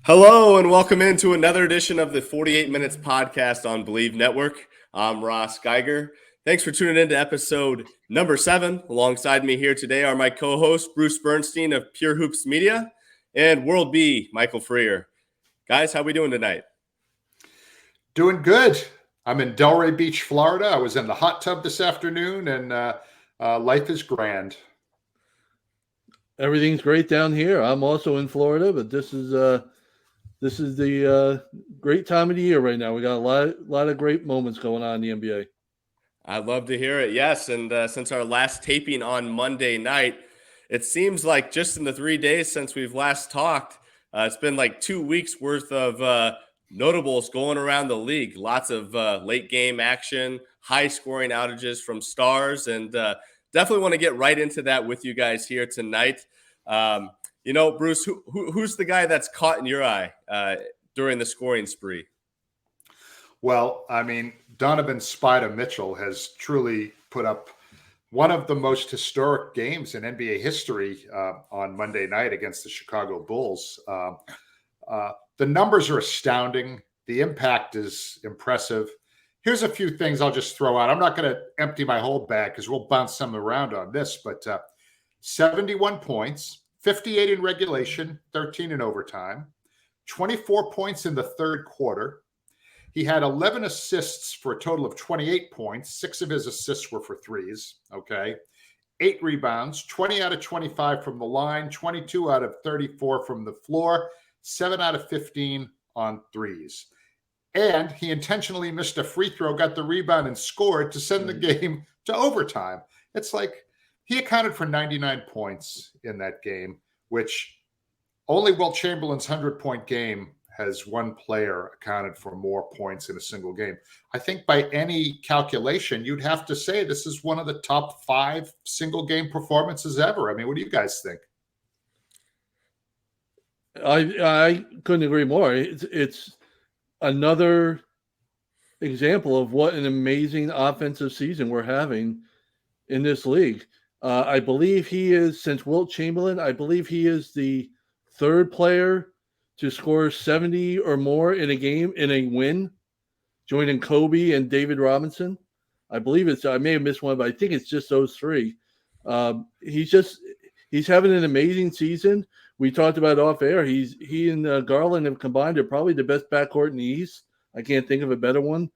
Hello and welcome into another edition of the 48 Minutes podcast on Believe Network. I'm Ross Geiger. Thanks for tuning in to episode number 7. Alongside me here today are my co-hosts Bruce Bernstein of Pure Hoops Media and World B, Michael Freer. Guys, how we doing tonight? Doing good. I'm in Delray Beach, Florida. I was in the hot tub this afternoon, and life is grand. Everything's great down here. I'm also in Florida, but this is the great time of the year right now. We got a lot of great moments going on in the NBA. I'd love to hear it. Yes, and since our last taping on Monday night, it seems like just in the 3 days since we've last talked, it's been like 2 weeks worth of notables going around the league. Lots of late game action, high scoring outages from stars, and definitely want to get right into that with you guys here tonight. Bruce, who's the guy that's caught in your eye during the scoring spree? Well, I mean, Donovan Spider Mitchell has truly put up one of the most historic games in NBA history on Monday night against the Chicago Bulls. The numbers are astounding. The impact is impressive. Here's a few things I'll just throw out. I'm not going to empty my whole bag because we'll bounce some around on this, but 71 points, 58 in regulation, 13 in overtime, 24 points in the third quarter. He had 11 assists for a total of 28 points. 6 of his assists were for threes, okay? 8 rebounds, 20 out of 25 from the line, 22 out of 34 from the floor, 7 out of 15 on threes. And he intentionally missed a free throw, got the rebound, and scored to send the game to overtime. It's like he accounted for 99 points in that game, which only Wilt Chamberlain's 100-point game has one player accounted for more points in a single game. I think by any calculation, you'd have to say this is one of the top 5 single game performances ever. I mean, what do you guys think? I couldn't agree more. It's another example of what an amazing offensive season we're having in this league. I believe he is, since Wilt Chamberlain, I believe he is the third player to score 70 or more in a game in a win, joining Kobe and David Robinson. I believe I may have missed one, but I think it's just those 3. He's having an amazing season. We talked about off air. He and Garland have combined. They're probably the best backcourt in the East. I can't think of a better one.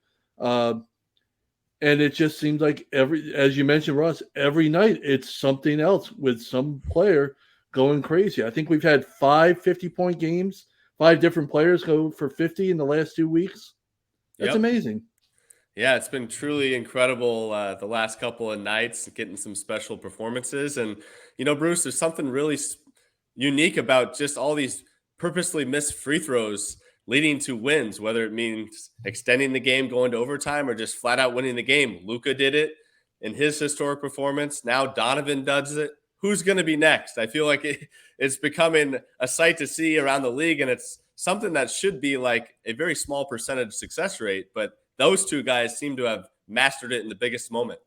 And it just seems like as you mentioned, Ross, every night it's something else with some player going crazy. I think we've had 5 50-point games, 5 different players go for 50 in the last 2 weeks. That's amazing. Yeah, it's been truly incredible the last couple of nights, getting some special performances. And, Bruce, there's something really unique about just all these purposely missed free throws leading to wins, whether it means extending the game, going to overtime, or just flat out winning the game. Luka did it in his historic performance. Now Donovan does it. Who's going to be next? I feel like it's becoming a sight to see around the league, and it's something that should be like a very small percentage success rate, but those 2 guys seem to have mastered it in the biggest moment.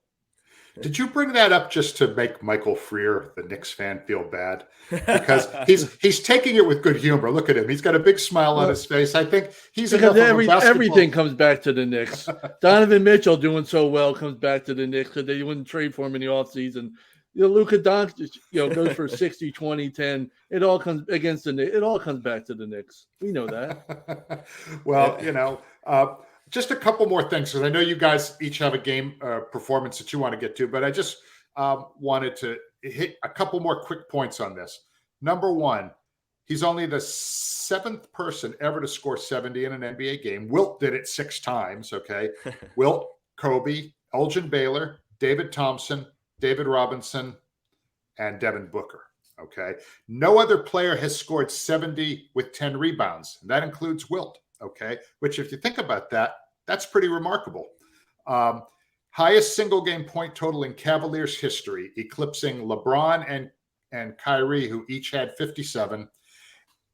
Did you bring that up just to make Michael Freer, the Knicks fan, feel bad? Because he's taking it with good humor. Look at him. He's got a big smile on his face. I think he's because everything comes back to the Knicks. Donovan Mitchell doing so well comes back to the Knicks because they wouldn't trade for him in the offseason. Luka Doncic, goes for 60, 20, 10. It all comes against the Knicks. It all comes back to the Knicks. We know that. Well, just a couple more things, because I know you guys each have a game performance that you want to get to, but I just wanted to hit a couple more quick points on this. Number one, he's only the 7th person ever to score 70 in an NBA game. Wilt did it 6 times, okay? Wilt, Kobe, Elgin Baylor, David Thompson, David Robinson, and Devin Booker, okay? No other player has scored 70 with 10 rebounds, and that includes Wilt. Okay, which if you think about that, that's pretty remarkable. Highest single game point total in Cavaliers history, eclipsing LeBron and Kyrie, who each had 57.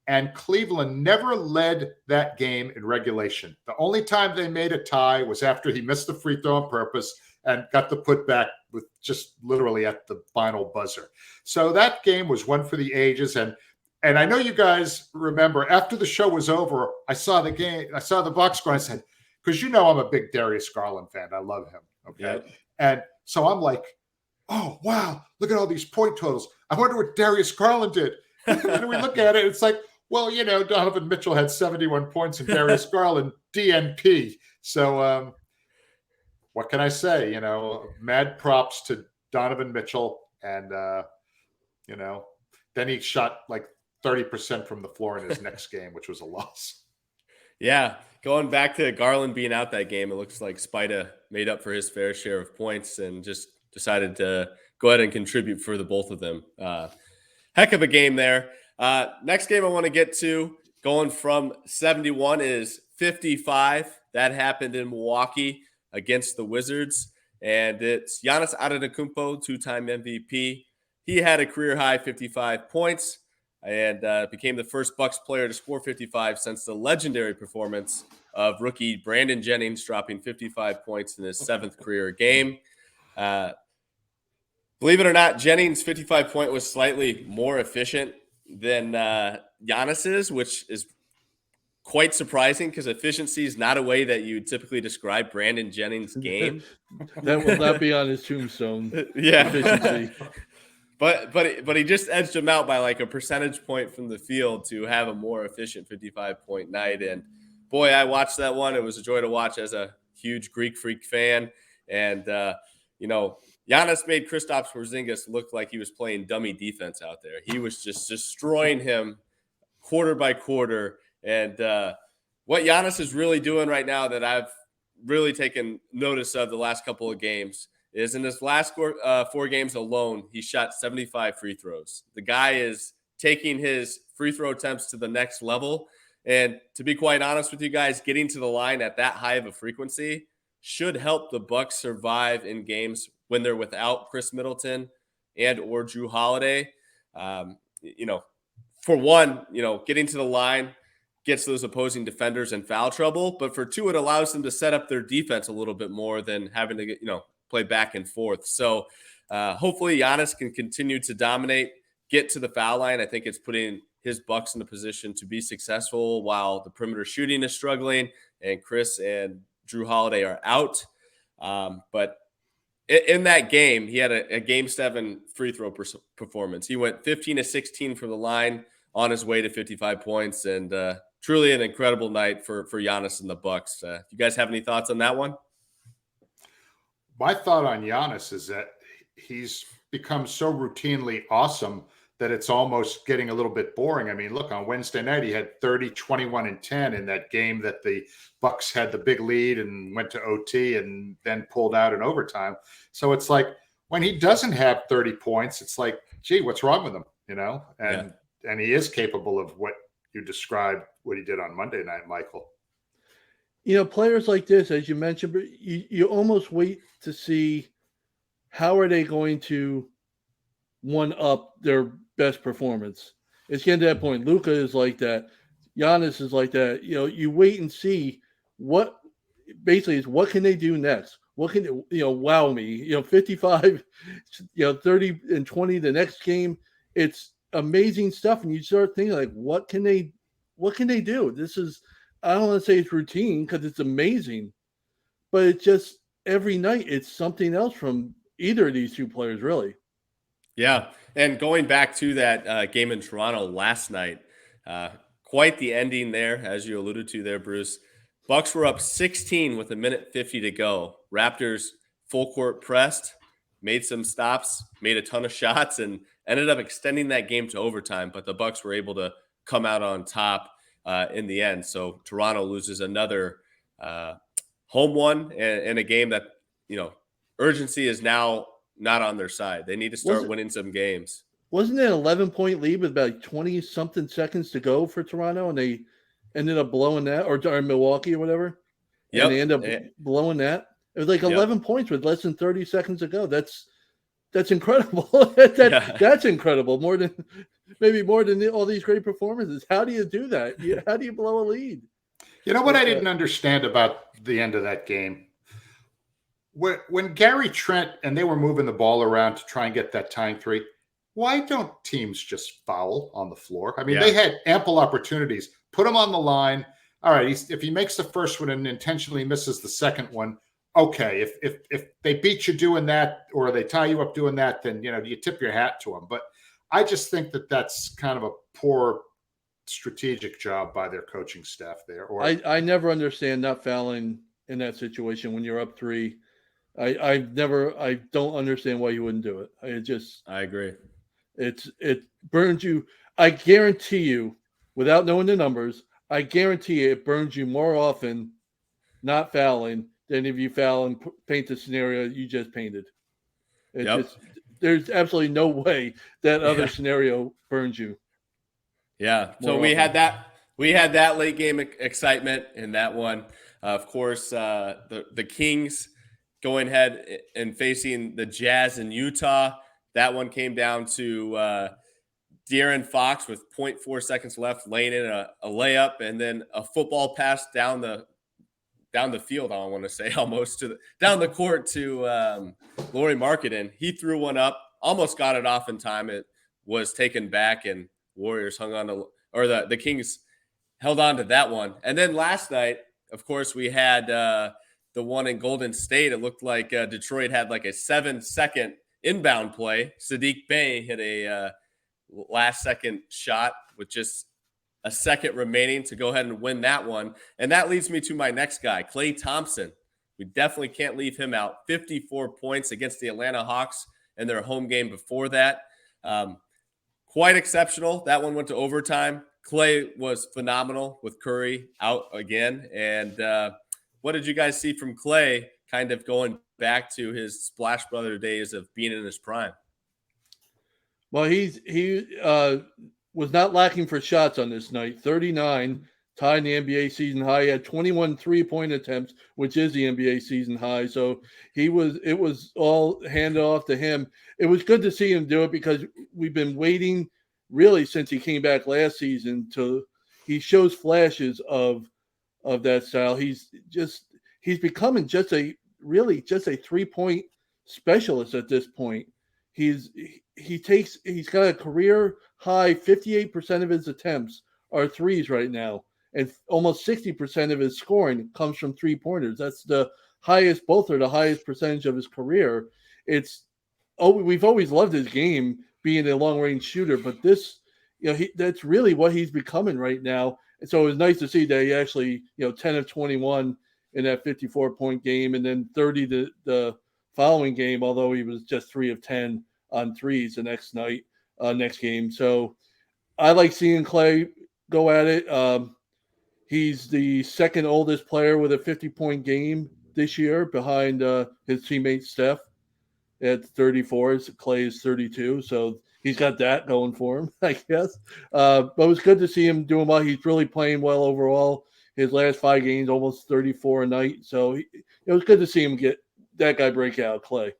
And Cleveland never led that game in regulation. The only time they made a tie was after he missed the free throw on purpose and got the putback with just literally at the final buzzer. So that game was one for the ages. And And I know you guys remember after the show was over, I saw the game, I saw the box score. I said, because I'm a big Darius Garland fan. I love him. Okay. Yep. And so I'm like, oh, wow, look at all these point totals. I wonder what Darius Garland did. And we look at it, it's like, well, Donovan Mitchell had 71 points and Darius Garland, DNP. So what can I say? Mad props to Donovan Mitchell. And, then he shot like 30% from the floor in his next game, which was a loss. Yeah. Going back to Garland being out that game, it looks like Spida made up for his fair share of points and just decided to go ahead and contribute for the both of them. Heck of a game there. Next game I want to get to, going from 71 is 55. That happened in Milwaukee against the Wizards. And it's Giannis Antetokounmpo, two-time MVP. He had a career-high 55 points and became the first Bucks player to score 55 since the legendary performance of rookie Brandon Jennings, dropping 55 points in his 7th career game. Believe it or not, Jennings' 55-point was slightly more efficient than Giannis's, which is quite surprising because efficiency is not a way that you typically describe Brandon Jennings' game. That will not be on his tombstone. Yeah. Efficiency. But he just edged him out by like a percentage point from the field to have a more efficient 55-point night. And boy, I watched that one. It was a joy to watch as a huge Greek Freak fan. And, Giannis made Kristaps Porzingis look like he was playing dummy defense out there. He was just destroying him quarter by quarter. And what Giannis is really doing right now that I've really taken notice of the last couple of games is in his last 4 games alone, he shot 75 free throws. The guy is taking his free throw attempts to the next level. And to be quite honest with you guys, getting to the line at that high of a frequency should help the Bucks survive in games when they're without Chris Middleton and or Drew Holiday. For one, getting to the line gets those opposing defenders in foul trouble. But for two, it allows them to set up their defense a little bit more than having to play back and forth. So hopefully Giannis can continue to dominate, get to the foul line. I think it's putting his Bucks in a position to be successful while the perimeter shooting is struggling and Chris and Drew Holiday are out. But in that game, he had a game 7 free throw performance. He went 15 of 16 from the line on his way to 55 points, and truly an incredible night for Giannis and the Bucks. You guys have any thoughts on that one? My thought on Giannis is that he's become so routinely awesome that it's almost getting a little bit boring. I mean, look, on Wednesday night, he had 30, 21, and 10 in that game that the Bucks had the big lead and went to OT and then pulled out in overtime. So it's like when he doesn't have 30 points, it's like, gee, what's wrong with him? And he is capable of what you described, what he did on Monday night, Michael. Players like this, as you mentioned, but you almost wait to see how are they going to one up their best performance. It's getting to that point. Luka is like that. Giannis is like that. You wait and see what can they do next? What can wow me? 55, 30 and 20 the next game. It's amazing stuff, and you start thinking like, what can they do? This is, I don't want to say it's routine because it's amazing, but it's just every night it's something else from either of these two players, really. Yeah, and going back to that game in Toronto last night, quite the ending there, as you alluded to there, Bruce. Bucks were up 16 with 1:50 to go. Raptors full court pressed, made some stops, made a ton of shots, and ended up extending that game to overtime. But the Bucks were able to come out on top in the end. So Toronto loses another home one in a game that, urgency is now not on their side. They need to start winning some games. Wasn't it an 11-point lead with about 20-something seconds to go for Toronto, and they ended up blowing that, or Milwaukee or whatever? Yeah, and they ended up blowing that. It was like 11 points with less than 30 seconds to go. That's incredible. That's incredible. Maybe more than all these great performances. How do you do that? How do you blow a lead? You know what I didn't understand about the end of that game? When Gary Trent and they were moving the ball around to try and get that tying three, why don't teams just foul on the floor? I mean, Yeah. they had ample opportunities. Put him on the line. All right, if he makes the first one and intentionally misses the second one, okay. If they beat you doing that or they tie you up doing that, then you tip your hat to them. But I just think that that's kind of a poor strategic job by their coaching staff there. Or I never understand not fouling in that situation when you're up 3. I don't understand why you wouldn't do it. I agree. It burns you. I guarantee you, without knowing the numbers, I guarantee you it burns you more often not fouling than if you foul and paint the scenario you just painted. It Yep. just There's absolutely no way that other Yeah. scenario burns you Yeah. So more we often. had that late game excitement in that one. Of course, the Kings going ahead and facing the Jazz in Utah. That one came down to De'Aaron Fox with zero point 0.4 seconds left, laying in a layup, and then a football pass down the field. I want to say almost down the court to Lauri Markkanen. He threw one up, almost got it off in time. It was taken back, and Warriors hung on to, or the Kings held on to that one. And then last night, of course, we had the one in Golden State. It looked like Detroit had like a 7-second inbound play. Sadiq Bey hit a last-second shot with just a second remaining to go ahead and win that one. And that leads me to my next guy, Klay Thompson. We definitely can't leave him out. 54 points against the Atlanta Hawks in their home game before that. Quite exceptional. That one went to overtime. Klay was phenomenal with Curry out again. And what did you guys see from Klay kind of going back to his Splash Brother days of being in his prime? Well, he was not lacking for shots on this night. 39, tied the NBA season high. He had 21 3-point attempts, which is the NBA season high. So it was all handed off to him. It was good to see him do it because we've been waiting really since he came back last season he shows flashes of that style. He's becoming just a 3-point specialist at this point. He's got a career high 58% of his attempts are threes right now, and almost 60% of his scoring comes from 3-pointers. That's the highest. Both are the highest percentage of his career. We've always loved his game being a long range shooter, but that's really what he's becoming right now. And so it was nice to see that he actually 10 of 21 in that 54-point game, and then 30 the following game, although he was just 3 of 10 on threes the next game. So I like seeing Klay go at it. He's the second oldest player with a 50-point game this year behind his teammate Steph at 34. Klay is 32. So he's got that going for him, I guess. But it was good to see him doing well. He's really playing well overall. His last 5 games, almost 34 a night. So it was good to see him get that guy break out, Klay.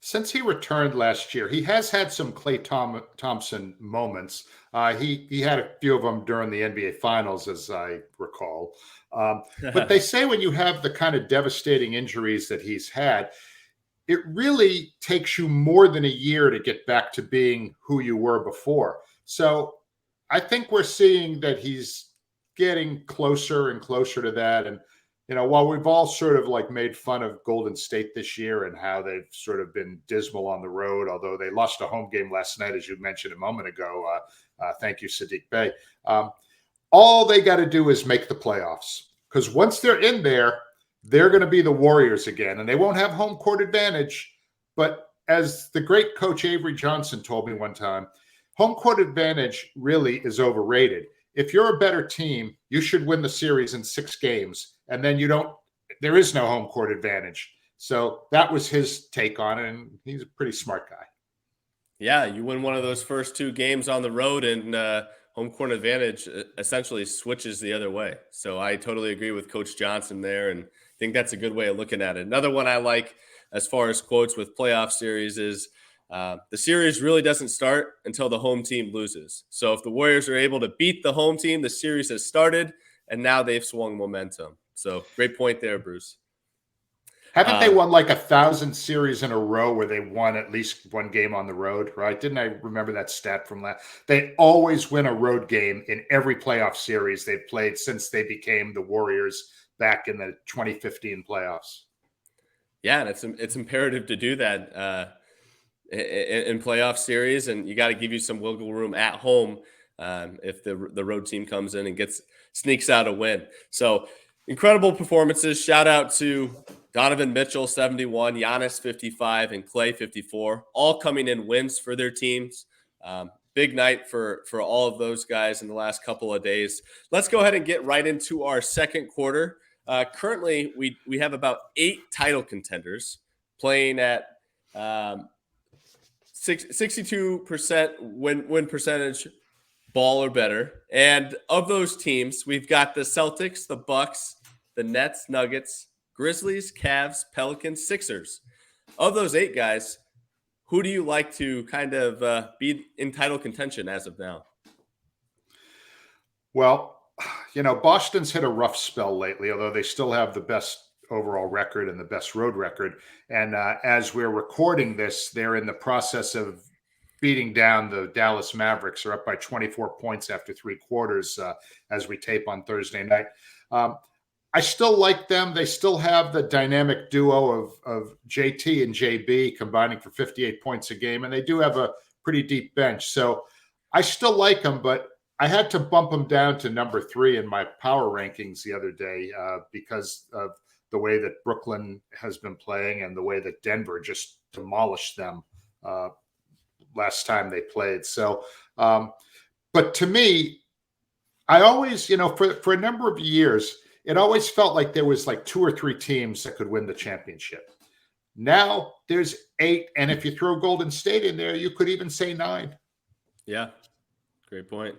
Since he returned last year, he has had some Klay Thompson moments. He had a few of them during the NBA Finals, as I recall. But they say when you have the kind of devastating injuries that he's had, it really takes you more than a year to get back to being who you were before. So I think we're seeing that he's getting closer and closer to that. And while we've all sort of like made fun of Golden State this year and how they've sort of been dismal on the road, although they lost a home game last night, as you mentioned a moment ago. Thank you, Sadiq Bey. All they got to do is make the playoffs, because once they're in there, they're going to be the Warriors again, and they won't have home court advantage. But as the great coach Avery Johnson told me one time, home court advantage really is overrated. If you're a better team, you should win the series in 6 games, and then there is no home court advantage. So that was his take on it, and he's a pretty smart guy. Yeah, you win one of those first 2 games on the road, and home court advantage essentially switches the other way. So I totally agree with Coach Johnson there, and I think that's a good way of looking at it. Another one I like as far as quotes with playoff series is the series really doesn't start until the home team loses. So if the Warriors are able to beat the home team, the series has started, and now they've swung momentum. So great point there, Bruce. Haven't they won like 1,000 series in a row where they won at least one game on the road, right? Didn't I remember that stat from last? They always win a road game in every playoff series they've played since they became the Warriors back in the 2015 playoffs. Yeah, and it's imperative to do that in playoff series, and you got to give you some wiggle room at home if the road team comes in and sneaks out a win. So incredible performances. Shout out to Donovan Mitchell 71, Giannis 55, and Clay 54, all coming in wins for their teams. Big night for all of those guys in the last couple of days. Let's go ahead and get right into our second quarter. Currently, we have about 8 title contenders playing at 62% win percentage ball or better. And of those teams, we've got the Celtics, the Bucks, the Nets, Nuggets, Grizzlies, Cavs, Pelicans, Sixers. Of those 8 guys, who do you like to kind of be in title contention as of now? Well, Boston's hit a rough spell lately, although they still have the best overall record and the best road record. And as we're recording this, they're in the process of beating down the Dallas Mavericks. Are up by 24 points after 3 quarters as we tape on Thursday night. I still like them. They still have the dynamic duo of JT and JB combining for 58 points a game, and they do have a pretty deep bench. So I still like them, but I had to bump them down to number 3 in my power rankings the other day because of the way that Brooklyn has been playing and the way that Denver just demolished them last time they played. So, but to me, I always, for a number of years, it always felt like there was like 2 or 3 teams that could win the championship. Now there's 8. And if you throw Golden State in there, you could even say 9. Yeah, great point.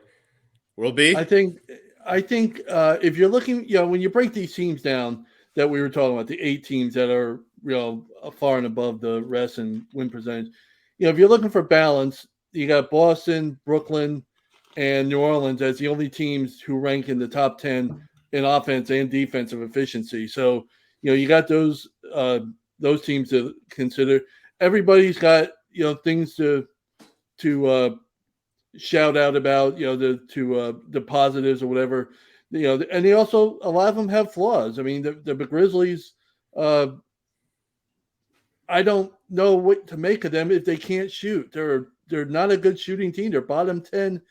World B? I think if you're looking, when you break these teams down that we were talking about, the 8 teams that are, far and above the rest in win percentage, if you're looking for balance, you got Boston, Brooklyn, and New Orleans as the only teams who rank in the top 10 in offense and defensive efficiency. So, you got those teams to consider. Everybody's got, things to shout out about, the positives or whatever, and they also, a lot of them have flaws. I mean, the Grizzlies, I don't know what to make of them if they can't shoot. They're not a good shooting team. They're bottom 10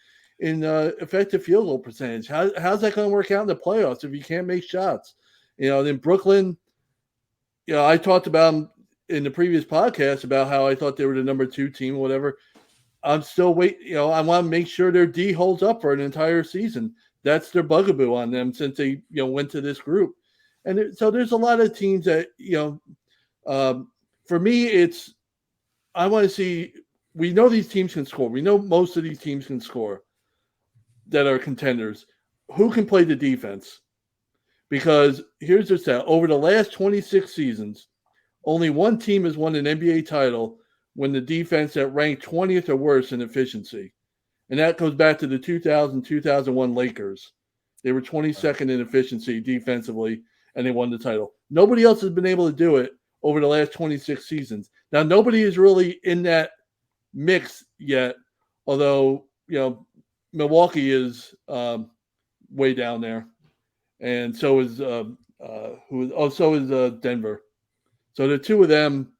in effective field goal percentage. How's that going to work out in the playoffs if you can't make shots? Then Brooklyn, I talked about them in the previous podcast about how I thought they were the number 2 team or whatever. I'm still waiting. I want to make sure their D holds up for an entire season. That's their bugaboo on them since they, went to this group. And so there's a lot of teams that, for me, I want to see, we know these teams can score. We know most of these teams can score that are contenders. Who can play the defense? Because here's the stat. Over the last 26 seasons, only one team has won an NBA title when the defense that ranked 20th or worse in efficiency. And that goes back to the 2000-2001 Lakers. They were 22nd in efficiency defensively, and they won the title. Nobody else has been able to do it over the last 26 seasons. Now, nobody is really in that mix yet, although, Milwaukee is way down there. And so is Denver. So the 2 of them,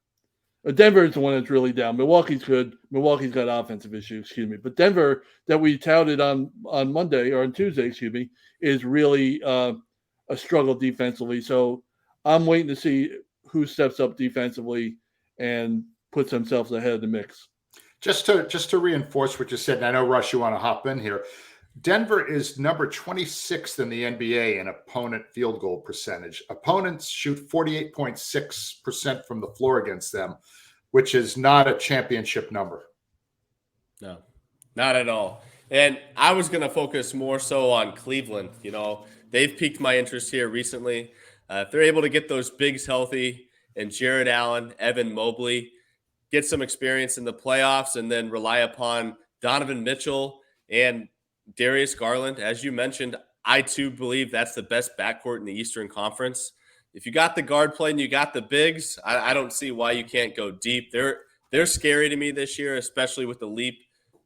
Denver is the one that's really down. Milwaukee's good. Milwaukee's got offensive issues, But Denver, that we touted on Monday or on Tuesday, is really a struggle defensively. So I'm waiting to see who steps up defensively and puts themselves ahead of the mix. Just to reinforce what you said, and I know, Rush, you want to hop in here. Denver is number 26th in the NBA in opponent field goal percentage. Opponents shoot 48.6% from the floor against them, which is not a championship number. No, not at all. And I was going to focus more so on Cleveland. They've piqued my interest here recently. If they're able to get those bigs healthy and Jared Allen, Evan Mobley, get some experience in the playoffs, and then rely upon Donovan Mitchell and Darius Garland. As you mentioned, I too believe that's the best backcourt in the Eastern Conference. if you got the guard play and you got the bigs, I don't see why you can't go deep. They're scary to me this year, especially with the leap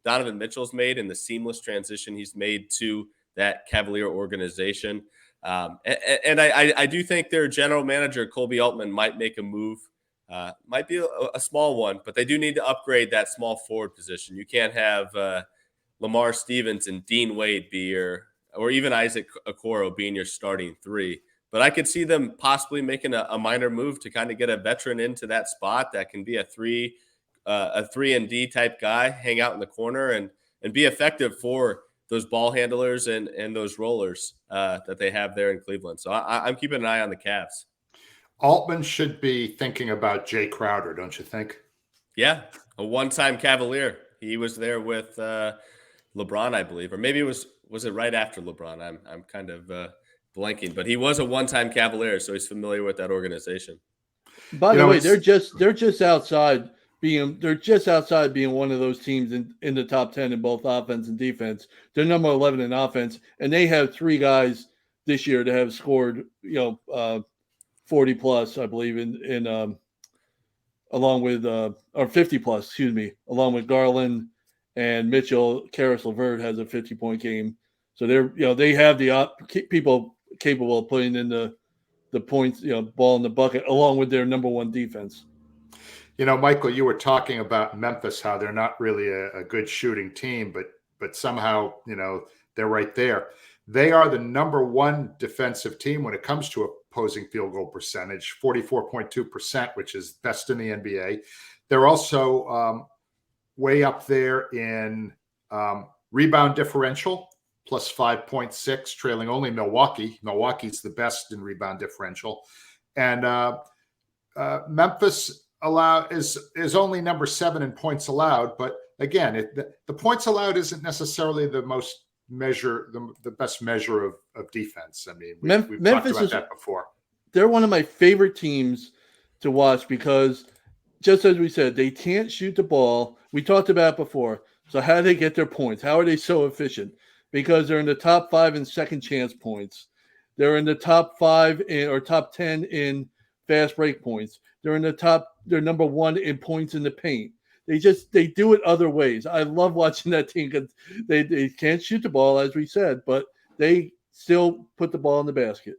Donovan Mitchell's made and the seamless transition he's made to that Cavalier organization. And I do think their general manager, Colby Altman, might make a move. Might be a small one, but they do need to upgrade that small forward position. You can't have Lamar Stevens and Dean Wade be or even Isaac Okoro being your starting three. But I could see them possibly making a minor move to kind of get a veteran into that spot that can be a 3-and-D type guy, hang out in the corner and be effective for those ball handlers and those rollers that they have there in Cleveland. So I'm keeping an eye on the Cavs. Altman should be thinking about Jay Crowder, don't you think? Yeah, a one-time Cavalier. He was there with LeBron, I believe, or maybe was it right after LeBron? I'm kind of blanking, but he was a one-time Cavalier, so he's familiar with that organization. By the way, they're just outside being one of those teams in the top 10 in both offense and defense. They're number 11 in offense, and they have 3 guys this year to have scored 40 plus, I believe, in along with or 50 plus, excuse me, along with Garland and Mitchell. Karis LeVert has a 50-point game, so they have the people capable of putting in the points, ball in the bucket, along with their number 1 defense. Michael, you were talking about Memphis, how they're not really a good shooting team, but somehow they're right there. They are the number 1 defensive team when it comes to opposing field goal percentage, 44.2%, which is best in the NBA. They're also way up there in rebound differential, plus 5.6, trailing only Milwaukee. Milwaukee's the best in rebound differential. And Memphis is only number 7 in points allowed. But again, the points allowed isn't necessarily the best measure of defense. I mean, we've talked about that before. They're one of my favorite teams to watch because, just as we said, they can't shoot the ball. We talked about it before. So how do they get their points? How are they so efficient? Because they're in the top 5 in second chance points. They're in the top 5 or top 10 in fast break points. They're number 1 in points in the paint. They do it other ways. I love watching that team because they can't shoot the ball, as we said, but they still put the ball in the basket.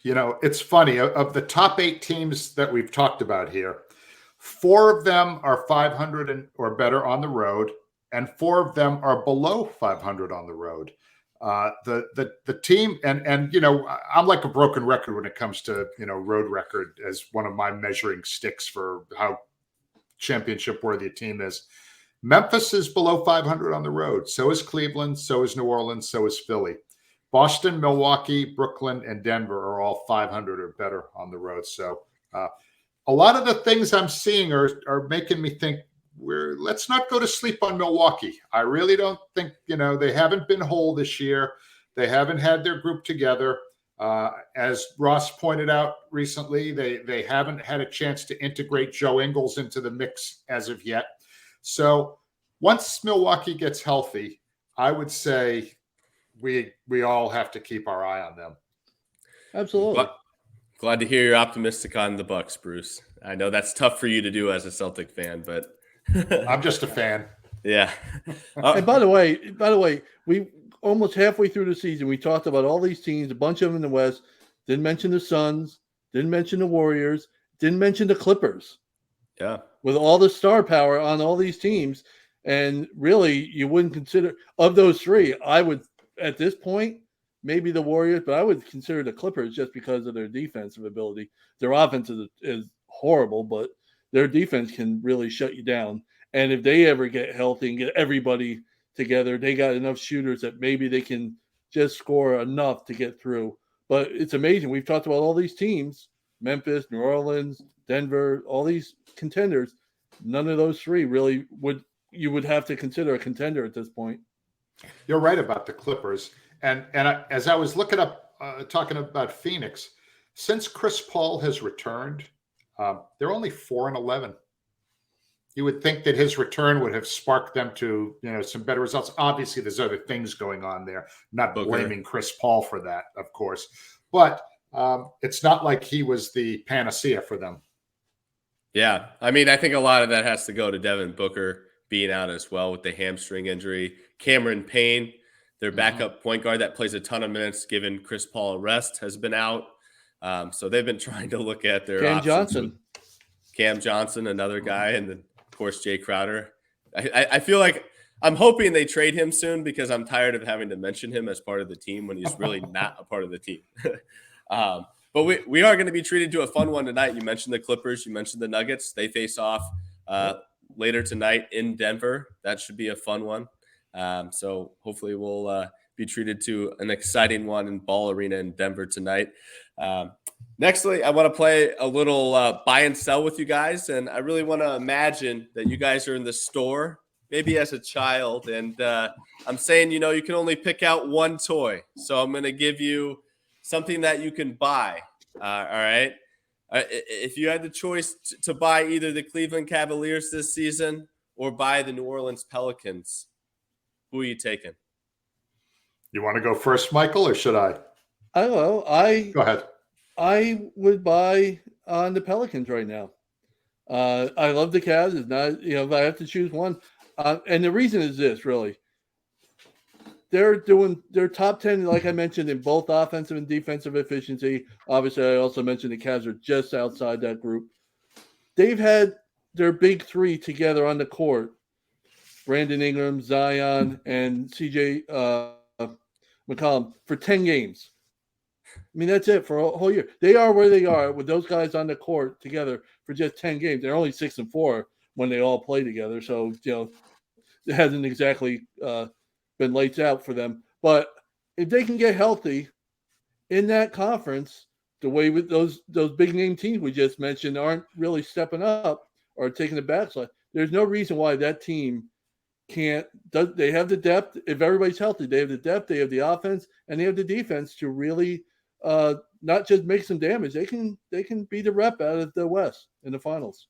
It's funny. Of the top 8 teams that we've talked about here, 4 of them are 500 or better on the road, and 4 of them are below 500 on the road. The team, and I'm like a broken record when it comes to road record as one of my measuring sticks for how championship worthy a team is. Memphis is below 500 on the road. So is Cleveland. So is New Orleans. So is Philly. Boston, Milwaukee, Brooklyn, and Denver are all 500 or better on the road. So a lot of the things I'm seeing are making me think let's not go to sleep on Milwaukee. I really don't think, they haven't been whole this year. They haven't had their group together. As Ross pointed out recently, they haven't had a chance to integrate Joe Ingles into the mix as of yet. So once Milwaukee gets healthy, I would say we all have to keep our eye on them. Absolutely. Glad to hear you're optimistic on the Bucks, Bruce. I know that's tough for you to do as a Celtic fan, but I'm just a fan. Yeah. And by the way, we almost halfway through the season, we talked about all these teams, a bunch of them in the West. Didn't mention the Suns, didn't mention the Warriors, didn't mention the Clippers. Yeah. With all the star power on all these teams. And really, you wouldn't consider, of those 3, I would, at this point, maybe the Warriors, but I would consider the Clippers just because of their defensive ability. Their offense is horrible, but their defense can really shut you down. And if they ever get healthy and get everybody together, they got enough shooters that maybe they can just score enough to get through. But it's amazing. We've talked about all these teams, Memphis, New Orleans, Denver, all these contenders. None of those 3 really you would have to consider a contender at this point. You're right about the Clippers. And as I was looking up, talking about Phoenix, since Chris Paul has returned, they're only 4-11. You would think that his return would have sparked them to, some better results. Obviously, there's other things going on there. I'm not blaming Chris Paul for that, of course. But it's not like he was the panacea for them. Yeah. I mean, I think a lot of that has to go to Devin Booker being out as well with the hamstring injury. Cameron Payne, their backup point guard that plays a ton of minutes given Chris Paul a rest, has been out. So they've been trying to look at their Cam options. Johnson. Cam Johnson, another guy, and then, of course, Jay Crowder. I feel like I'm hoping they trade him soon because I'm tired of having to mention him as part of the team when he's really not a part of the team. But we are going to be treated to a fun one tonight. You mentioned the Clippers. You mentioned the Nuggets. They face off later tonight in Denver. That should be a fun one. So hopefully we'll be treated to an exciting one in Ball Arena in Denver tonight. Nextly, I want to play a little buy and sell with you guys. And I really want to imagine that you guys are in the store, maybe as a child. And I'm saying, you can only pick out one toy. So I'm going to give you something that you can buy. All right. If you had the choice to buy either the Cleveland Cavaliers this season or buy the New Orleans Pelicans, who are you taking? You want to go first, Michael, or should I? I don't know. Go ahead. I would buy on the Pelicans right now. I love the Cavs. It's not, if I have to choose one. And the reason is this, really. They're top 10, like I mentioned, in both offensive and defensive efficiency. Obviously, I also mentioned the Cavs are just outside that group. They've had their big three together on the court. Brandon Ingram, Zion, and CJ McCollum for 10 games. I mean, that's it for a whole year. They are where they are with those guys on the court together for just 10 games. They're only 6-4 when they all play together. So, it hasn't exactly been lights out for them. But if they can get healthy in that conference, the way with those big name teams we just mentioned aren't really stepping up or taking the backslide, there's no reason why that team can't. They have the depth. If everybody's healthy, they have the depth, they have the offense, and they have the defense to really not just make some damage. They can be the rep out of the West in the finals.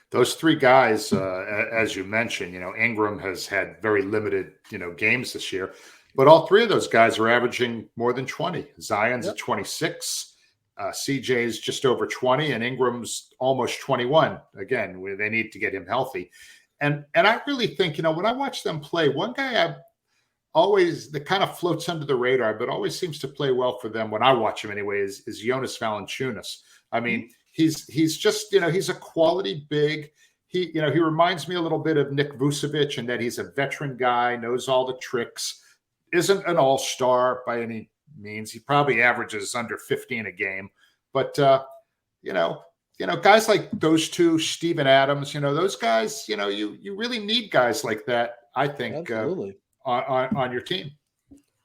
Those three guys, as you mentioned, Ingram has had very limited, games this year, but all three of those guys are averaging more than 20. Zion's at 26, CJ's just over 20, and Ingram's almost 21. Again, they need to get him healthy. And I really think, when I watch them play, one guy that kind of floats under the radar, but always seems to play well for them when I watch him anyway, is Jonas Valanciunas. I mean, he's just, he's a quality big. He reminds me a little bit of Nick Vucevic in that he's a veteran guy, knows all the tricks, isn't an all-star by any means. He probably averages under 15 a game, but guys like those two, Steven Adams, those guys, you really need guys like that, I think, on your team.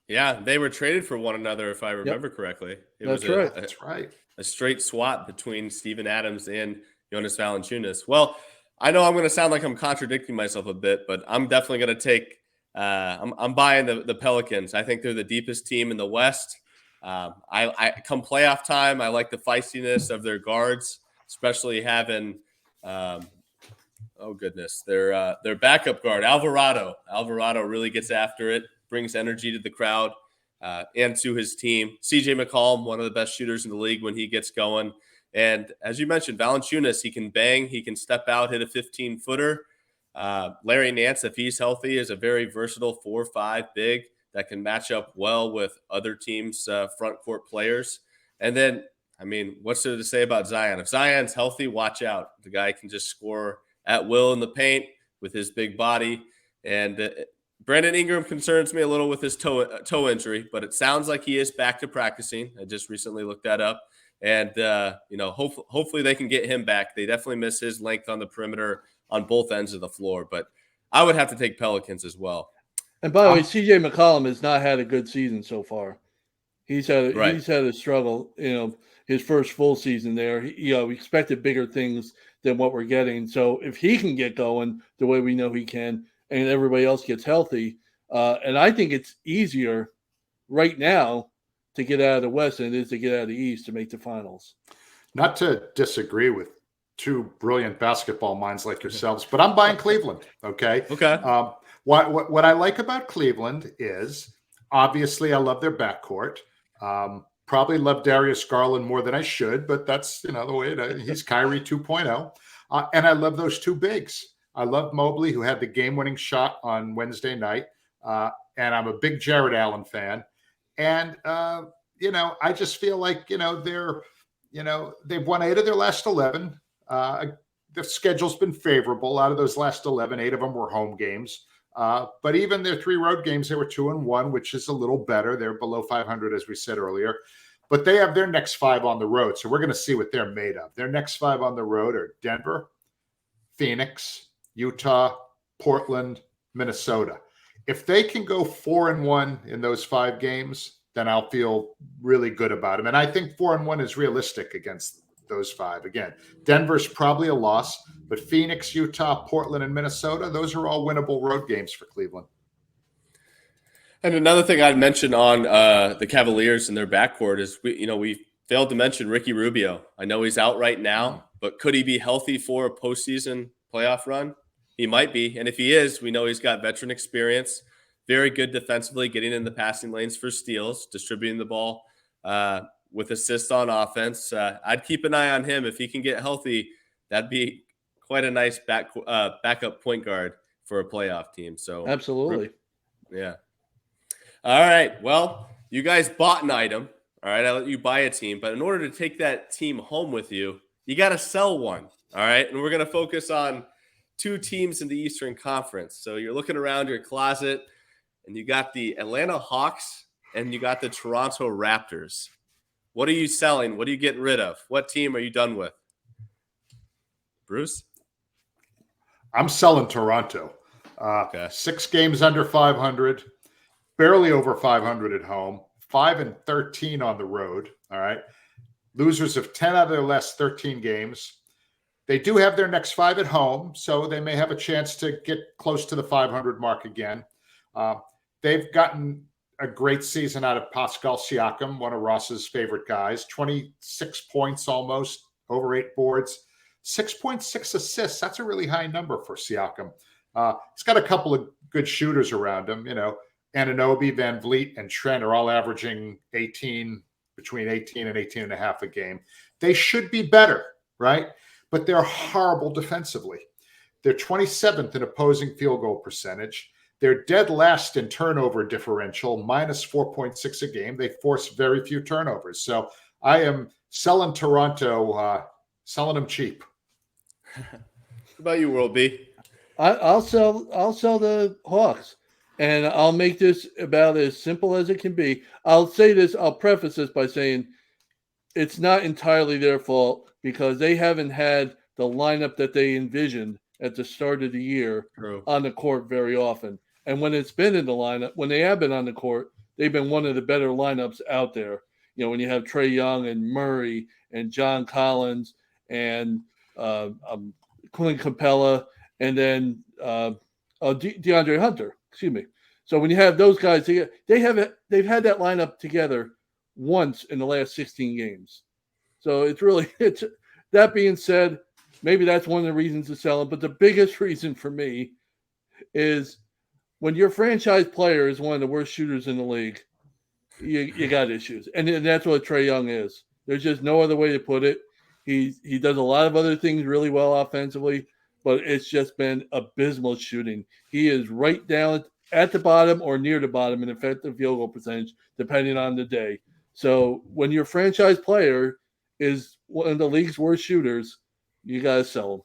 Yeah, they were traded for one another, if I remember correctly. That's right. A straight swap between Steven Adams and Jonas Valanciunas. Well, I know I'm going to sound like I'm contradicting myself a bit, but I'm definitely going to take I'm buying the Pelicans. I think they're the deepest team in the West. I come playoff time, I like the feistiness of their guards, especially having their backup guard, Alvarado. Alvarado really gets after it, brings energy to the crowd and to his team. CJ McCollum, one of the best shooters in the league when he gets going. And as you mentioned, Valanciunas, he can bang, he can step out, hit a 15-footer. Larry Nance, if he's healthy, is a very versatile 4-5 big that can match up well with other teams' front court players. And then, I mean, what's there to say about Zion? If Zion's healthy, watch out. The guy can just score at will in the paint with his big body. And Brandon Ingram concerns me a little with his toe injury, but it sounds like he is back to practicing. I just recently looked that up. And, hopefully they can get him back. They definitely miss his length on the perimeter on both ends of the floor. But I would have to take Pelicans as well. And by the way, CJ McCollum has not had a good season so far. He's had a struggle, his first full season there. We expected bigger things than what we're getting. So if he can get going the way we know he can, and everybody else gets healthy, and I think it's easier right now to get out of the West than it is to get out of the East to make the finals. Not to disagree with two brilliant basketball minds like yourselves, but I'm buying Cleveland. Okay. What I like about Cleveland is obviously I love their backcourt. probably love Darius Garland more than I should, but that's, the way he's Kyrie 2.0. And I love those two bigs. I love Mobley, who had the game-winning shot on Wednesday night. And I'm a big Jared Allen fan. And, I just feel like, they've won 8 of their last 11. The schedule's been favorable. Out of those last 11, 8 of them were home games. But even their 3 road games, they were 2-1, which is a little better. They're below 500, as we said earlier. But they have their next 5 on the road. So we're going to see what they're made of. Their next 5 on the road are Denver, Phoenix, Utah, Portland, Minnesota. If they can go 4-1 in those 5 games, then I'll feel really good about them. And I think 4-1 is realistic against those 5. Again, Denver's probably a loss, but Phoenix, Utah, Portland, and Minnesota, those are all winnable road games for Cleveland. And another thing I'd mention on the Cavaliers and their backcourt is we failed to mention Ricky Rubio. I know he's out right now, but could he be healthy for a postseason playoff run? He might be. And if he is, we know he's got veteran experience, very good defensively, getting in the passing lanes for steals, distributing the ball with assists on offense. I'd keep an eye on him. If he can get healthy, that'd be quite a nice backup point guard for a playoff team. So absolutely. Yeah. All right. Well, you guys bought an item. All right. I let you buy a team. But in order to take that team home with you, you got to sell one. All right. And we're going to focus on 2 teams in the Eastern Conference. So you're looking around your closet and you got the Atlanta Hawks and you got the Toronto Raptors. What are you selling? What are you getting rid of? What team are you done with? Bruce? I'm selling Toronto. Okay. 6 games under 500, barely over 500 at home, 5-13 on the road. All right. Losers of 10 out of their last 13 games. They do have their next 5 at home, so they may have a chance to get close to the 500 mark again. They've gotten a great season out of Pascal Siakam, one of Ross's favorite guys. 26 points almost, over 8 boards, 6.6 assists. That's a really high number for Siakam. He's got a couple of good shooters around him. Anunoby, Van Vliet, and Trent are all averaging between 18 and 18 and a half a game. They should be better, right? But they're horrible defensively. They're 27th in opposing field goal percentage. They're dead last in turnover differential, minus 4.6 a game. They force very few turnovers. So I am selling Toronto, selling them cheap. What about you, World B? I'll sell the Hawks, and I'll make this about as simple as it can be. I'll preface this by saying it's not entirely their fault because they haven't had the lineup that they envisioned at the start of the year on the court very often. And when it's been in the lineup, when they have been on the court, they've been one of the better lineups out there. When you have Trae Young and Murray and John Collins and Clint Capella and then DeAndre Hunter. Excuse me. So when you have those guys, they've had that lineup together once in the last 16 games. So it's that being said, maybe that's one of the reasons to sell them. But the biggest reason for me is when your franchise player is one of the worst shooters in the league, you got issues. And that's what Trae Young is. There's just no other way to put it. He does a lot of other things really well offensively, but it's just been abysmal shooting. He is right down at the bottom or near the bottom in effective field goal percentage, depending on the day. So when your franchise player is one of the league's worst shooters, you got to sell them.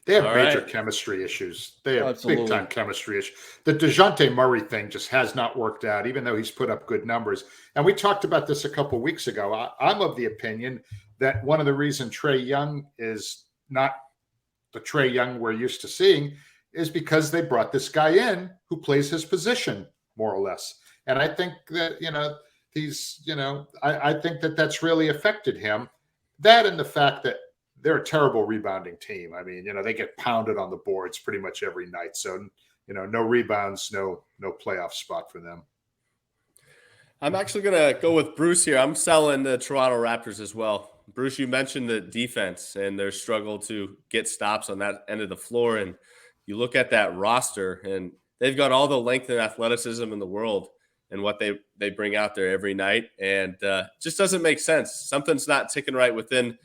They have major chemistry issues. They have big-time chemistry issues. The DeJounte Murray thing just has not worked out, even though he's put up good numbers. And we talked about this a couple of weeks ago. I'm of the opinion that one of the reasons Trae Young is not the Trae Young we're used to seeing is because they brought this guy in who plays his position, more or less. And I think that, I think that that's really affected him. That and the fact that they're a terrible rebounding team. I mean, they get pounded on the boards pretty much every night. So, no rebounds, no playoff spot for them. I'm actually going to go with Bruce here. I'm selling the Toronto Raptors as well. Bruce, you mentioned the defense and their struggle to get stops on that end of the floor. And you look at that roster and they've got all the length and athleticism in the world. and what they bring out there every night, and just doesn't make sense. Something's not ticking right within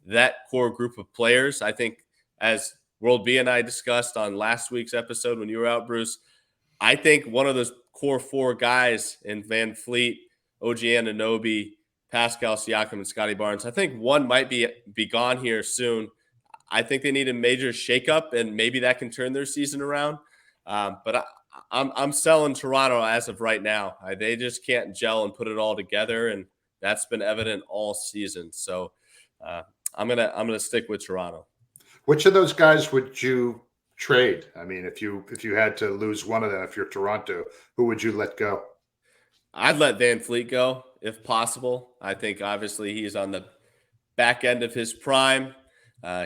that core group of players. I think, as World B and I discussed on last week's episode when you were out, Bruce, I think one of those core four guys in Van Fleet, OG Anunoby, Pascal Siakam, and Scotty Barnes, I think one might be gone here soon. I think they need a major shakeup, and maybe that can turn their season around. But I'm selling Toronto as of right now. They just can't gel and put it all together, and that's been evident all season. So I'm gonna stick with Toronto. Which of those guys would you trade? I mean, if you had to lose one of them, if you're Toronto, who would you let go? I'd let Van Fleet go if possible. I think obviously he's on the back end of his prime.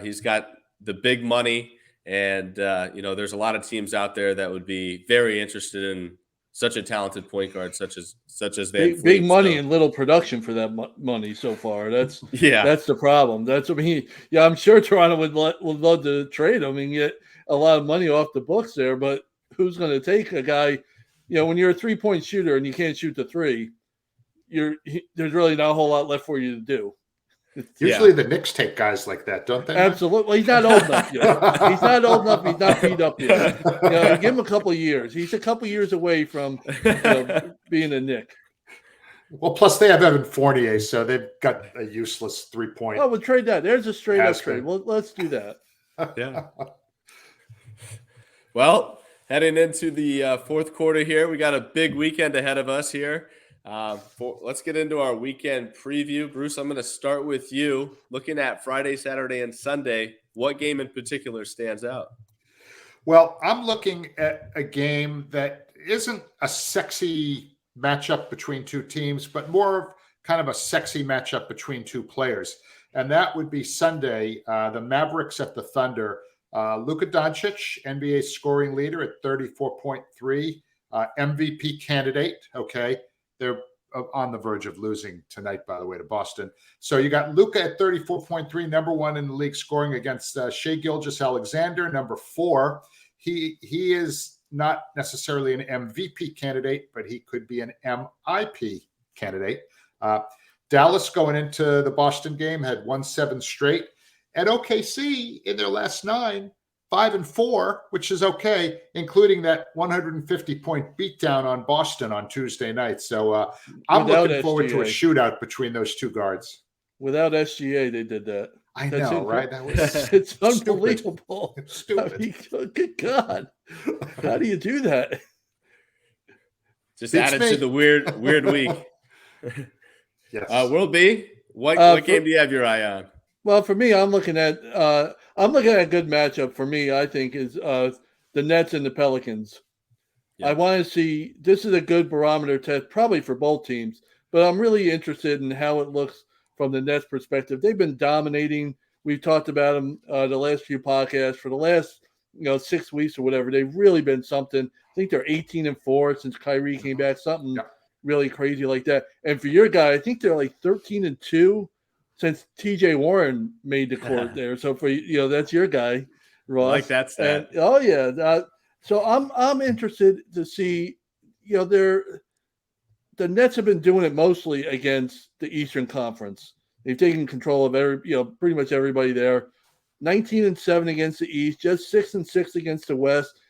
He's got the big money, and there's a lot of teams out there that would be very interested in such a talented point guard, such as Van Fleet. Big money and little production for that money so far. That's the problem. I'm sure Toronto would love to trade him and get a lot of money off the books there, but who's going to take a guy? When you're a 3-point shooter and you can't shoot the three, there's really not a whole lot left for you to do. Usually the Knicks take guys like that, don't they? Absolutely. Well, he's not old enough yet. He's not old enough. He's not beat up yet. Give him a couple of years. He's a couple of years away from being a Knick. Well, plus they have Evan Fournier, so they've got a useless 3-point. Oh, we'll trade that. There's a straight-up trade. Well, let's do that. Yeah. Well, heading into the fourth quarter here, we got a big weekend ahead of us here. Let's get into our weekend preview. Bruce, I'm going to start with you. Looking at Friday, Saturday, and Sunday, what game in particular stands out? Well, I'm looking at a game that isn't a sexy matchup between two teams, but more of kind of a sexy matchup between two players. And that would be Sunday, the Mavericks at the Thunder. Luka Doncic, NBA scoring leader at 34.3, MVP candidate, okay? They're on the verge of losing tonight, by the way, to Boston. So you got Luka at 34.3, number one in the league scoring against Shai Gilgeous-Alexander, number 4. He is not necessarily an MVP candidate, but he could be an MIP candidate. Dallas going into the Boston game had won 7 straight. And OKC in their last 9, 5-4, which is okay, including that 150-point beatdown on Boston on Tuesday night. So I'm looking forward to a shootout between those two guards. Without SGA, they did that. I know, right? That was it's unbelievable. It's stupid. I mean, good God. How do you do that? Just added to the weird week. Yes. World B, what game do you have your eye on? Well, for me, I'm looking at a good matchup for me, I think, is the Nets and the Pelicans. Yeah. I want to see – this is a good barometer test probably for both teams, but I'm really interested in how it looks from the Nets perspective. They've been dominating. We've talked about them the last few podcasts. For the last 6 weeks or whatever, they've really been something. I think they're 18-4 since Kyrie came back, something really crazy like that. And for your guy, I think they're like 13-2. Since TJ Warren made the court there. So for that's your guy, Ross. I like that stat. So I'm interested to see, the Nets have been doing it mostly against the Eastern Conference. They've taken control of pretty much everybody there. 19-7 against the East, just 6-6 against the West.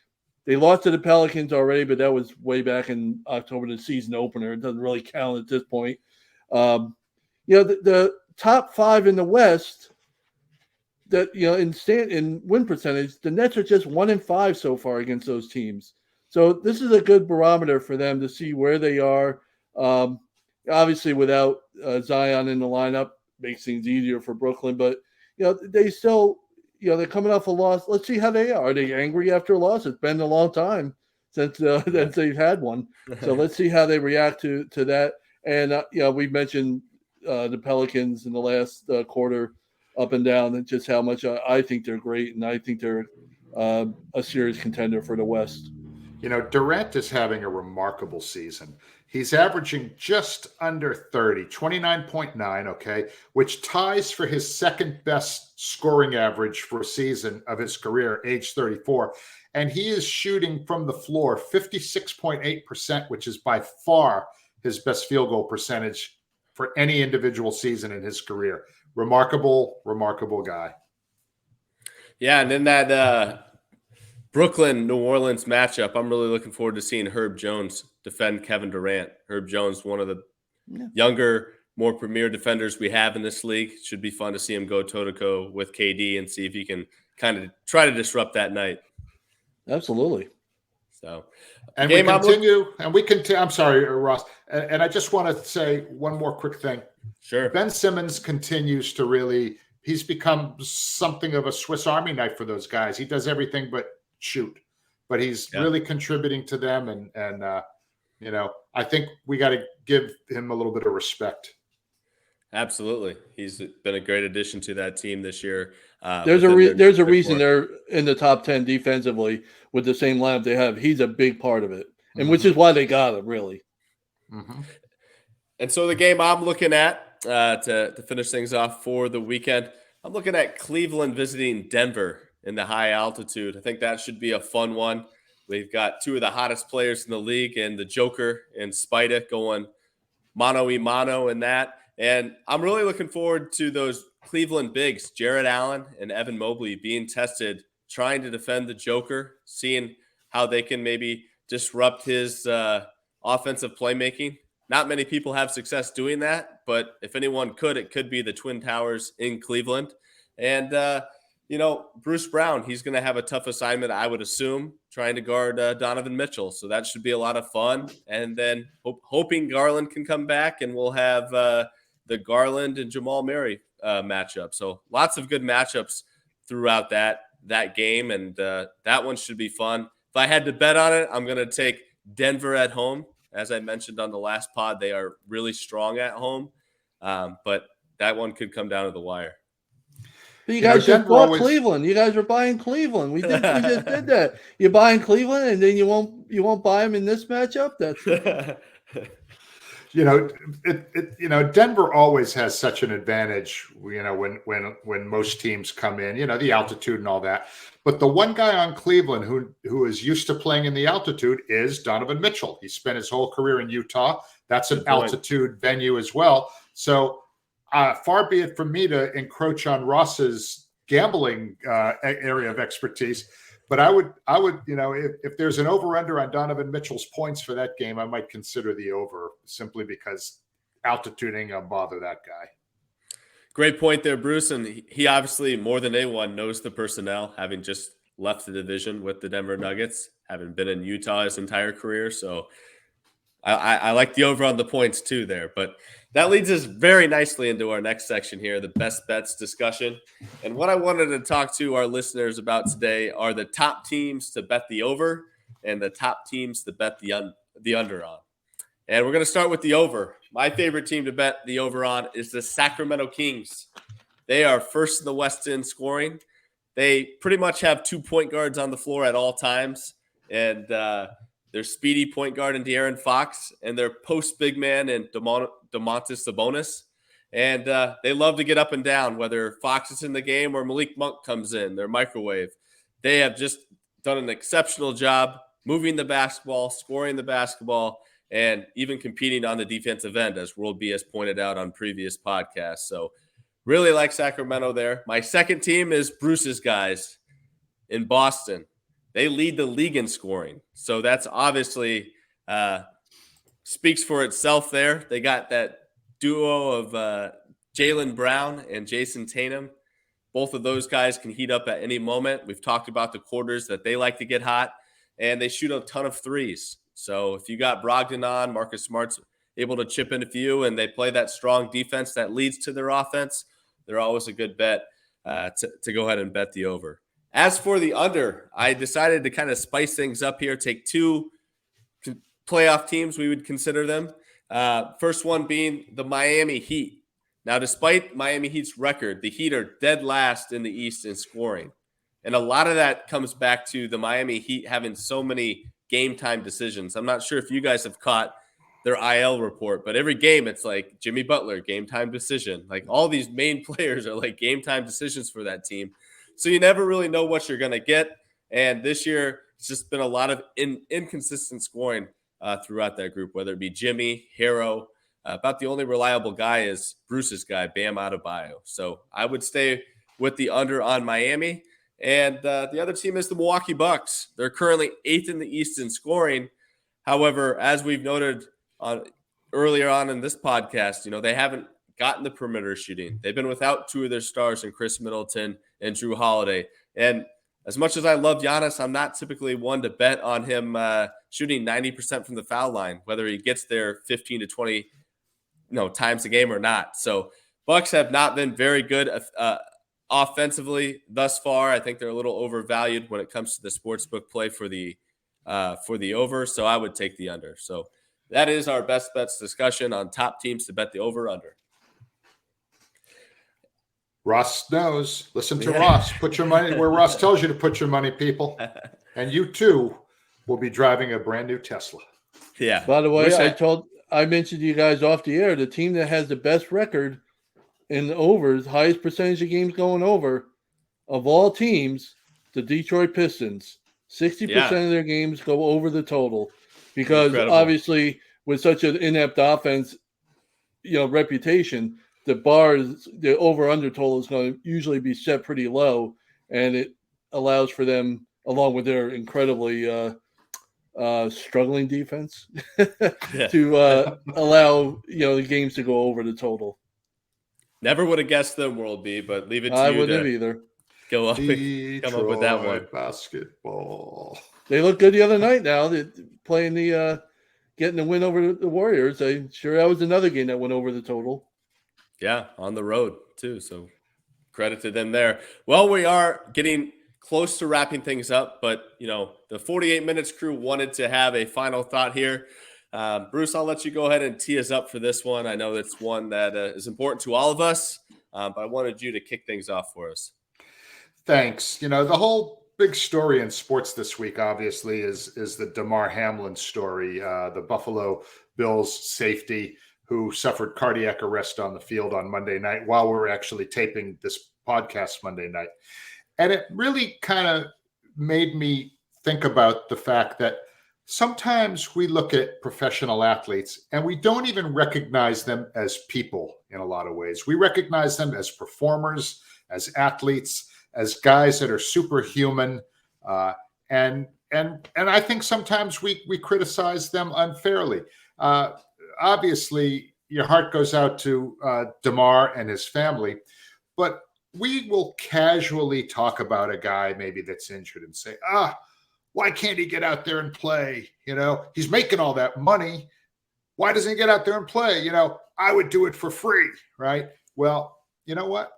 They lost to the Pelicans already, but that was way back in October, the season opener. It doesn't really count at this point. The top 5 in the West that in win percentage, the Nets are just 1-5 so far against those teams. So this is a good barometer for them to see where they are. Obviously, without Zion in the lineup, makes things easier for Brooklyn. But they still they're coming off a loss. Let's see how they are. Are they angry after a loss? It's been a long time since they've had one. So let's see how they react to that. And we mentioned the Pelicans in the last quarter up and down, and just how much I think they're great, and I think they're a serious contender for the West. Durant is having a remarkable season. He's averaging just under 30, 29.9, okay, which ties for his second best scoring average for a season of his career, age 34. And he is shooting from the floor 56.8%, which is by far his best field goal percentage for any individual season in his career. Remarkable, remarkable guy. Yeah, and then that Brooklyn New Orleans matchup, I'm really looking forward to seeing Herb Jones defend Kevin Durant. Herb Jones, one of the younger, more premier defenders we have in this league. Should be fun to see him go toe-to-toe with KD and see if he can kind of try to disrupt that night. Absolutely. So, and we continue, I'm sorry, Ross, and I just want to say one more quick thing. Sure. Ben Simmons continues to really, he's become something of a Swiss Army knife for those guys. He does everything but shoot, but he's really contributing to them. And I think we got to give him a little bit of respect. Absolutely. He's been a great addition to that team this year. There's a reason they're in the top 10 defensively with the same lineup they have. He's a big part of it, and which is why they got him, really. Mm-hmm. And so the game I'm looking at to finish things off for the weekend, I'm looking at Cleveland visiting Denver in the high altitude. I think that should be a fun one. We've got two of the hottest players in the league, and the Joker and Spida going mano-a-mano in that. And I'm really looking forward to those Cleveland bigs, Jared Allen and Evan Mobley, being tested, trying to defend the Joker, seeing how they can maybe disrupt his offensive playmaking. Not many people have success doing that, but if anyone could, it could be the Twin Towers in Cleveland. And, Bruce Brown, he's going to have a tough assignment, I would assume, trying to guard Donovan Mitchell. So that should be a lot of fun. And then hoping Garland can come back, and we'll have the Garland and Jamal Murray matchup. So lots of good matchups throughout that game, and that one should be fun. If I had to bet on it, I'm going to take Denver at home. As I mentioned on the last pod, they are really strong at home, but that one could come down to the wire. You guys just bought Cleveland. You guys were buying Cleveland. We just did that. You're buying Cleveland, and then you won't buy them in this matchup. That's Denver always has such an advantage. When most teams come in, the altitude and all that. But the one guy on Cleveland who is used to playing in the altitude is Donovan Mitchell. He spent his whole career in Utah. That's an altitude venue as well. So far be it from me to encroach on Ross's gambling area of expertise. But I would, if there's an over/under on Donovan Mitchell's points for that game, I might consider the over, simply because altitude ain't gonna bother that guy. Great point there, Bruce. And he obviously, more than anyone, knows the personnel, having just left the division with the Denver Nuggets, having been in Utah his entire career. So I like the over on the points too there. But that leads us very nicely into our next section here, the best bets discussion. And what I wanted to talk to our listeners about today are the top teams to bet the over and the top teams to bet the under on. And we're going to start with the over. My favorite team to bet the over on is the Sacramento Kings. They are first in the West in scoring. They pretty much have 2 point guards on the floor at all times. And their speedy point guard in De'Aaron Fox, and their post big man in Domantas Sabonis. And they love to get up and down, whether Fox is in the game or Malik Monk comes in, their microwave. They have just done an exceptional job moving the basketball, scoring the basketball, and even competing on the defensive end, as World B has pointed out on previous podcasts. So really like Sacramento there. My second team is Bruce's guys in Boston. They lead the league in scoring. So that's obviously speaks for itself there. They got that duo of Jaylen Brown and Jason Tatum. Both of those guys can heat up at any moment. We've talked about the quarters that they like to get hot, and they shoot a ton of threes. So if you got Brogdon on, Marcus Smart's able to chip in a few, and they play that strong defense that leads to their offense, they're always a good bet to go ahead and bet the over. As for the under, I decided to kind of spice things up here, take two playoff teams, we would consider them. First one being the Miami Heat. Now, despite Miami Heat's record, the Heat are dead last in the East in scoring. And a lot of that comes back to the Miami Heat having so many game time decisions. I'm not sure if you guys have caught their IL report, but every game it's like Jimmy Butler, game time decision. Like all these main players are like game time decisions for that team. So you never really know what you're going to get. And this year, it's just been a lot of inconsistent scoring throughout that group, whether it be Jimmy, Hero. About the only reliable guy is Bruce's guy, Bam Adebayo. So I would stay with the under on Miami. And the other team is the Milwaukee Bucks. They're currently 8th in the East in scoring. However, as we've noted earlier on in this podcast, they haven't gotten the perimeter shooting. They've been without 2 of their stars in Chris Middleton and Drew Holiday. And as much as I love Giannis, I'm not typically one to bet on him shooting 90% from the foul line, whether he gets there 15 to 20 times a game or not. So Bucks have not been very good offensively thus far. I think they're a little overvalued when it comes to the sportsbook play for the over. So I would take the under. So that is our best bets discussion on top teams to bet the over under. Ross knows. Listen to Ross. Put your money where Ross tells you to put your money, people. And you too will be driving a brand new Tesla. Yeah. By the way, I mentioned to you guys off the air, the team that has the best record in the overs, highest percentage of games going over of all teams, the Detroit Pistons. 60% of their games go over the total because obviously with such an inept offense, reputation, the over-under total is going to usually be set pretty low, and it allows for them, along with their incredibly struggling defense, to allow the games to go over the total. Never would have guessed them, World B, but leave it to you. I wouldn't have either. Go up and come up with that one. Basketball. They look good the other night. Now they're playing getting the win over the Warriors. I'm sure that was another game that went over the total. Yeah, on the road too. So credit to them there. Well, we are getting close to wrapping things up, but the 48 Minutes crew wanted to have a final thought here. Bruce, I'll let you go ahead and tee us up for this one. I know that's one that is important to all of us, but I wanted you to kick things off for us. Thanks. The whole big story in sports this week, obviously, is the Damar Hamlin story, the Buffalo Bills safety who suffered cardiac arrest on the field on Monday night while we're actually taping this podcast Monday night. And it really kind of made me think about the fact that sometimes we look at professional athletes and we don't even recognize them as people in a lot of ways. We recognize them as performers, as athletes, as guys that are superhuman. And I think sometimes we criticize them unfairly. Obviously, your heart goes out to Damar and his family, but we will casually talk about a guy maybe that's injured and say, why can't he get out there and play? He's making all that money. Why doesn't he get out there and play? I would do it for free, right? Well, you know what?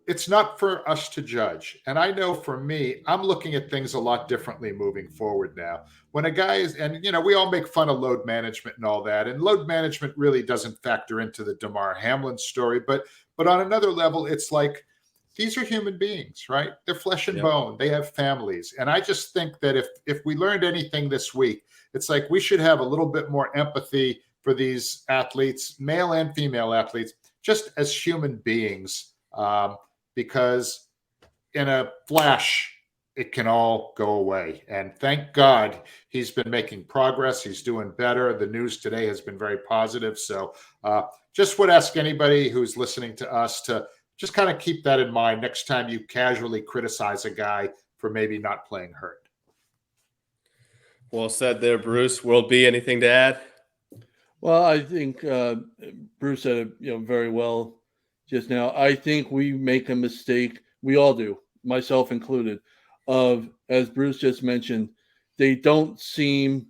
It's not for us to judge. And I know for me, I'm looking at things a lot differently moving forward now. When a guy is, and we all make fun of load management and all that, and load management really doesn't factor into the Damar Hamlin story, but on another level, it's like, these are human beings, right? They're flesh and bone. They have families. And I just think that if we learned anything this week, it's like we should have a little bit more empathy for these athletes, male and female athletes, just as human beings, because in a flash, it can all go away. And thank God he's been making progress. He's doing better. The news today has been very positive. So just would ask anybody who's listening to us to just kind of keep that in mind next time you casually criticize a guy for maybe not playing hurt. Well said there, Bruce. World B, anything to add? Well, I think Bruce said it very well just now. I think we make a mistake. We all do, myself included, of, as Bruce just mentioned, they don't seem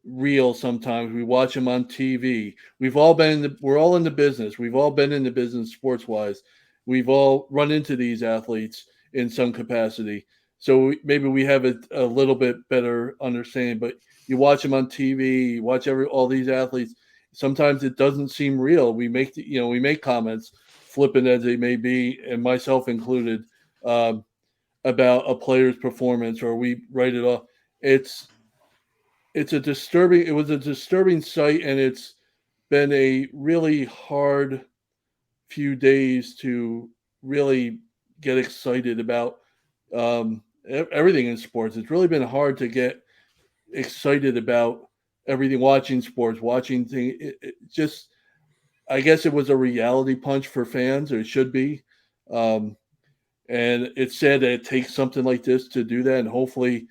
real sometimes. We watch them on TV. We're all in the business. We've all been in the business sports wise. We've all run into these athletes in some capacity. So maybe we have a little bit better understanding, but you watch them on TV, you watch all these athletes. Sometimes it doesn't seem real. We make we make comments, flippant as they may be, and myself included, about a player's performance, or we write it off. it's it was a disturbing sight, and it's been a really hard few days to really get excited about everything in sports. It's really been hard to get excited about everything, watching sports, watching things. Just, I guess it was a reality punch for fans, or it should be. Um, and it's sad that it takes something like this to do that. And hopefully,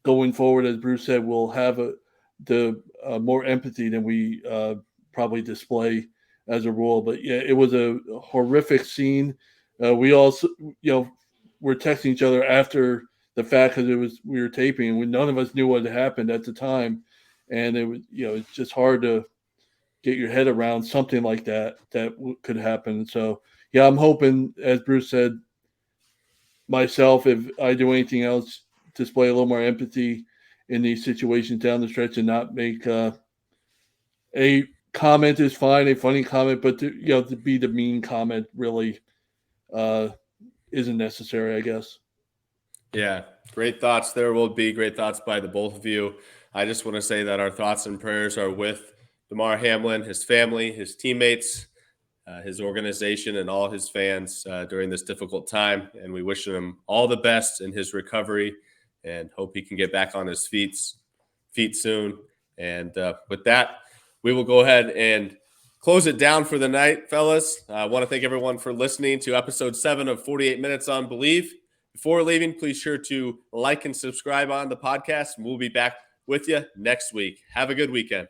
going forward, as Bruce said, we'll have the more empathy than we probably display as a rule. But yeah, it was a horrific scene. We also, were texting each other after the fact because we were taping, and none of us knew what had happened at the time, and it was, it's just hard to get your head around something like that could happen. So yeah, I'm hoping, as Bruce said, myself, if I do anything else, display a little more empathy in these situations down the stretch, and not make a comment is fine, a funny comment, but to be the mean comment really isn't necessary, I guess. Yeah, great thoughts. There will be great thoughts by the both of you. I just want to say that our thoughts and prayers are with Damar Hamlin, his family, his teammates, his organization, and all his fans during this difficult time. And we wish him all the best in his recovery, and hope he can get back on his feet soon. And with that, we will go ahead and close it down for the night, fellas. I want to thank everyone for listening to episode 7 of 48 Minutes on Believe. Before leaving, please sure to like and subscribe on the podcast, and we'll be back with you next week. Have a good weekend.